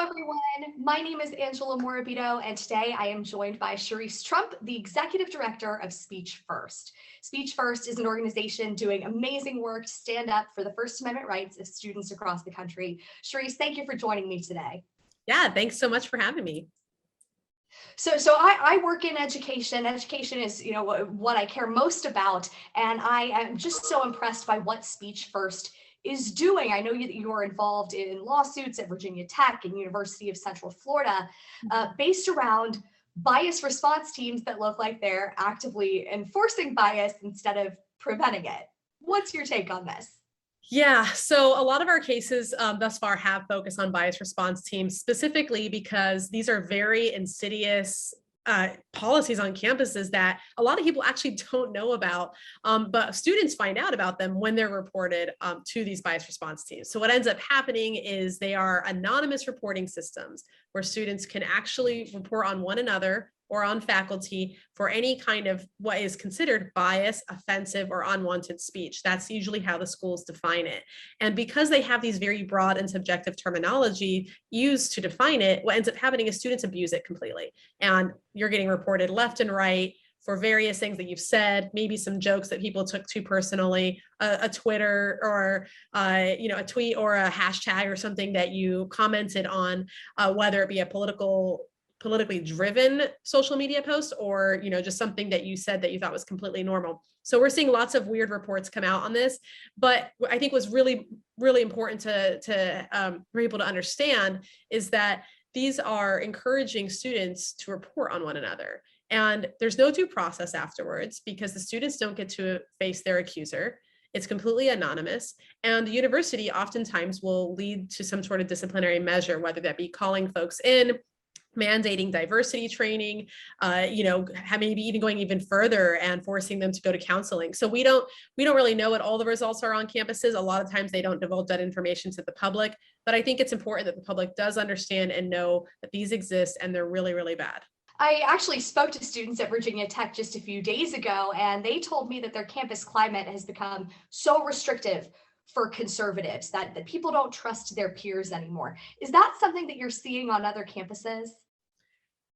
everyone. My name is Angela Morabito, and today I am joined by Cherise Trump, the Executive Director of Speech First. Speech First is an organization doing amazing work to stand up for the First Amendment rights of students across the country. Cherise, thank you for joining me today. Yeah, thanks so much for having me. So I work in education. Education is, what I care most about, and I am just so impressed by what Speech First is doing. I know that you are involved in lawsuits at Virginia Tech and University of Central Florida, based around bias response teams that look like they're actively enforcing bias instead of preventing it. What's your take on this? Yeah, so a lot of our cases thus far have focused on bias response teams, specifically because these are very insidious policies on campuses that a lot of people actually don't know about, but students find out about them when they're reported to these bias response teams. So what ends up happening is they are anonymous reporting systems where students can actually report on one another or on faculty for any kind of what is considered bias, offensive, or unwanted speech. That's usually how the schools define it. And because they have these very broad and subjective terminology used to define it, what ends up happening is students abuse it completely. And you're getting reported left and right for various things that you've said, maybe some jokes that people took too personally, a Twitter or a tweet or a hashtag or something that you commented on, whether it be a politically driven social media post or just something that you said that you thought was completely normal. So we're seeing lots of weird reports come out on this, but I think what's really important for people to understand is that these are encouraging students to report on one another, and there's no due process afterwards because the students don't get to face their accuser. It's completely anonymous, and the university oftentimes will lead to some sort of disciplinary measure, whether that be calling folks in, mandating diversity training, maybe even going even further and forcing them to go to counseling. So we don't really know what all the results are on campuses. A lot of times they don't divulge that information to the public, but I think it's important that the public does understand and know that these exist and they're really, really bad. I actually spoke to students at Virginia Tech just a few days ago, and they told me that their campus climate has become so restrictive for conservatives that people don't trust their peers anymore. Is that something that you're seeing on other campuses?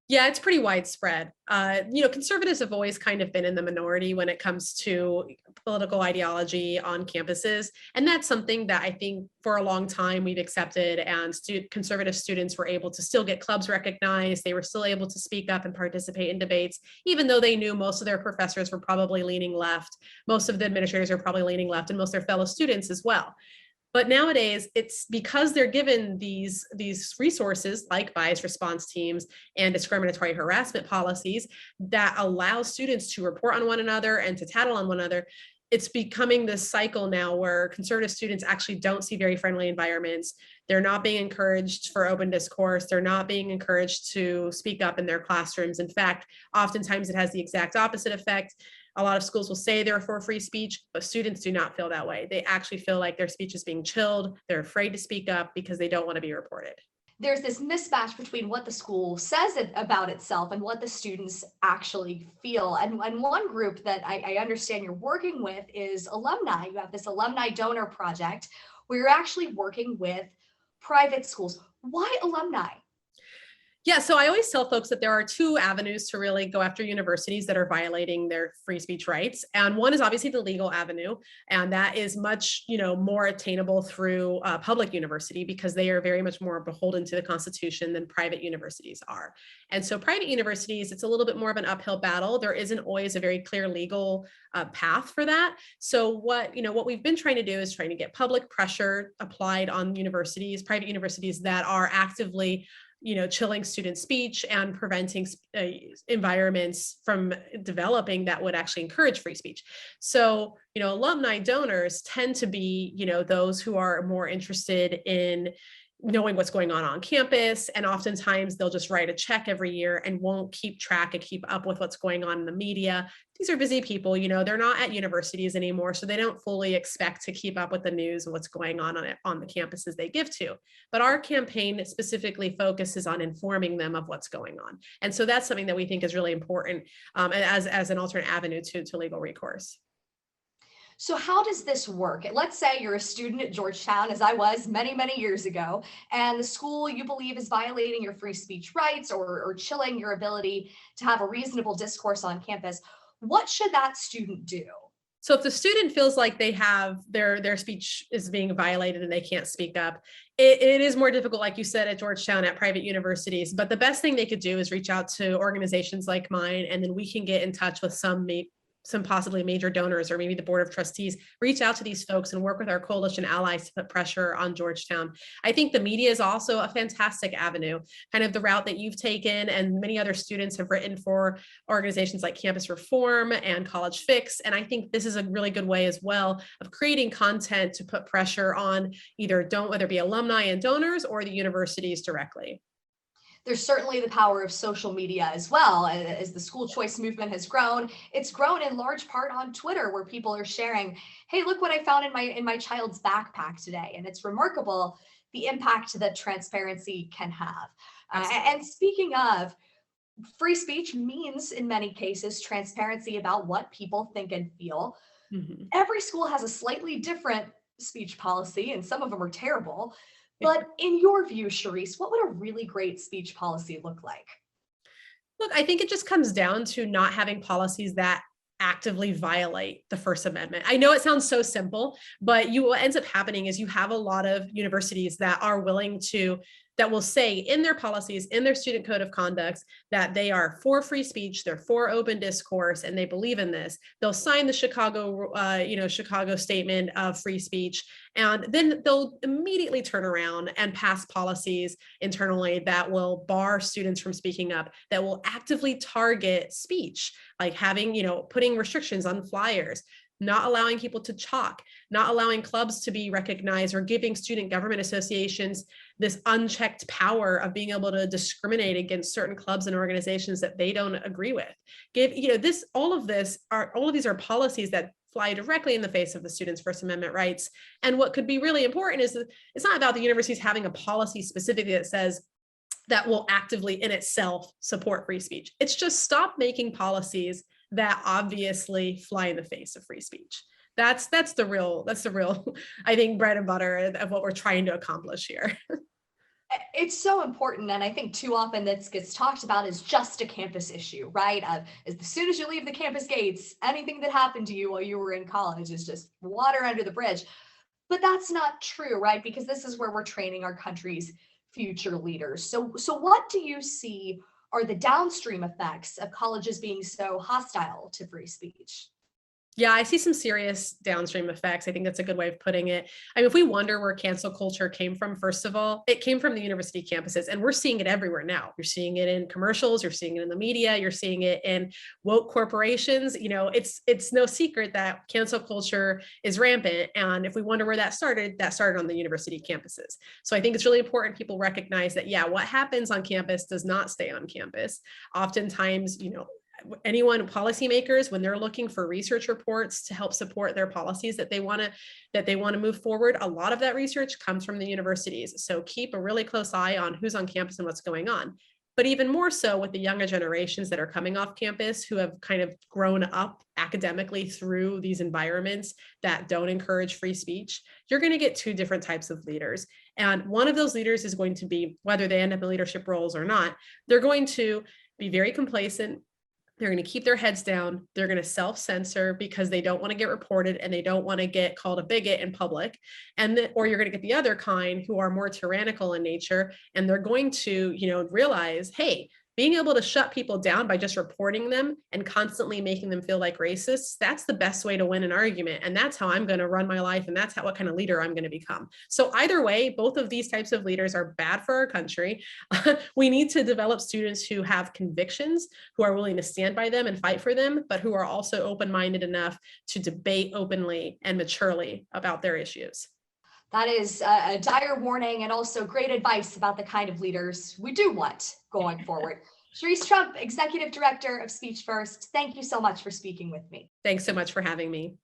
Yeah, it's pretty widespread. Conservatives have always kind of been in the minority when it comes to political ideology on campuses. And that's something that I think for a long time we've accepted, and conservative students were able to still get clubs recognized. They were still able to speak up and participate in debates, even though they knew most of their professors were probably leaning left. Most of the administrators are probably leaning left, and most of their fellow students as well. But nowadays, it's because they're given these resources like bias response teams and discriminatory harassment policies that allow students to report on one another and to tattle on one another. It's becoming this cycle now where conservative students actually don't see very friendly environments. They're not being encouraged for open discourse. They're not being encouraged to speak up in their classrooms. In fact, oftentimes it has the exact opposite effect. A lot of schools will say they're for free speech, but students do not feel that way. They actually feel like their speech is being chilled. They're afraid to speak up because they don't want to be reported. There's this mismatch between what the school says about itself and what the students actually feel. And one group that I understand you're working with is alumni. You have this alumni donor project where you're actually working with private schools. Why alumni? Yeah, so I always tell folks that there are two avenues to really go after universities that are violating their free speech rights. And one is obviously the legal avenue, and that is much, more attainable through public university because they are very much more beholden to the Constitution than private universities are. And so private universities, it's a little bit more of an uphill battle. There isn't always a very clear legal path for that. So what we've been trying to do is trying to get public pressure applied on universities, private universities that are actively chilling student speech and preventing environments from developing that would actually encourage free speech. So, alumni donors tend to be, those who are more interested in knowing what's going on campus. And oftentimes they'll just write a check every year and won't keep track and keep up with what's going on in the media. These are busy people, they're not at universities anymore, so they don't fully expect to keep up with the news and what's going on the campuses they give to. But our campaign specifically focuses on informing them of what's going on. And so that's something that we think is really important as an alternate avenue to legal recourse. So how does this work? Let's say you're a student at Georgetown, as I was many, many years ago, and the school you believe is violating your free speech rights or chilling your ability to have a reasonable discourse on campus. What should that student do? So if the student feels like they have their speech is being violated and they can't speak up, it is more difficult, like you said, at Georgetown, at private universities. But the best thing they could do is reach out to organizations like mine, and then we can get in touch with some possibly major donors or maybe the board of trustees, reach out to these folks and work with our coalition allies to put pressure on Georgetown. I think the media is also a fantastic avenue, kind of the route that you've taken, and many other students have written for organizations like Campus Reform and College Fix. And I think this is a really good way as well of creating content to put pressure on whether it be alumni and donors or the universities directly. There's certainly the power of social media as well. As the school choice movement has grown, it's grown in large part on Twitter, where people are sharing, hey, look what I found in my child's backpack today. And it's remarkable the impact that transparency can have. And speaking of, free speech means in many cases transparency about what people think and feel. Mhm. Every school has a slightly different speech policy, and some of them are terrible. Yeah. But in your view, Cherise, what would a really great speech policy look like? Look, I think it just comes down to not having policies that actively violate the First Amendment. I know it sounds so simple, but what ends up happening is you have a lot of universities that are that will say in their policies, in their student code of conduct, that they are for free speech, they're for open discourse, and they believe in this. They'll sign the Chicago statement of free speech, and then they'll immediately turn around and pass policies internally that will bar students from speaking up, that will actively target speech, like putting restrictions on flyers, not allowing people to chalk, not allowing clubs to be recognized, or giving student government associations this unchecked power of being able to discriminate against certain clubs and organizations that they don't agree with. All of these are policies that fly directly in the face of the students' First Amendment rights. And what could be really important is that it's not about the universities having a policy specifically that says that will actively in itself support free speech. It's just stop making policies that obviously fly in the face of free speech. That's the real, I think, bread and butter of what we're trying to accomplish here. It's so important, and I think too often this gets talked about as just a campus issue, right? As soon as you leave the campus gates, anything that happened to you while you were in college is just water under the bridge. But that's not true, right? Because this is where we're training our country's future leaders. So what do you see are the downstream effects of colleges being so hostile to free speech? Yeah, I see some serious downstream effects. I think that's a good way of putting it. I mean, if we wonder where cancel culture came from, first of all, it came from the university campuses, and we're seeing it everywhere now. You're seeing it in commercials, you're seeing it in the media, you're seeing it in woke corporations. It's no secret that cancel culture is rampant. And if we wonder where that started on the university campuses. So I think it's really important people recognize that, yeah, what happens on campus does not stay on campus. Oftentimes, policymakers, when they're looking for research reports to help support their policies that they want to move forward, a lot of that research comes from the universities. So keep a really close eye on who's on campus and what's going on. But even more so with the younger generations that are coming off campus, who have kind of grown up academically through these environments that don't encourage free speech, you're going to get two different types of leaders. And one of those leaders is going to be, whether they end up in leadership roles or not, they're going to be very complacent. They're going to keep their heads down. They're going to self-censor because they don't want to get reported and they don't want to get called a bigot in public. Or you're going to get the other kind who are more tyrannical in nature, and they're going to, realize, hey, being able to shut people down by just reporting them and constantly making them feel like racists, that's the best way to win an argument. And that's how I'm going to run my life. And that's what kind of leader I'm going to become. So either way, both of these types of leaders are bad for our country. We need to develop students who have convictions, who are willing to stand by them and fight for them, but who are also open-minded enough to debate openly and maturely about their issues. That is a dire warning, and also great advice about the kind of leaders we do want going forward. Cherise Trump, Executive Director of Speech First, thank you so much for speaking with me. Thanks so much for having me.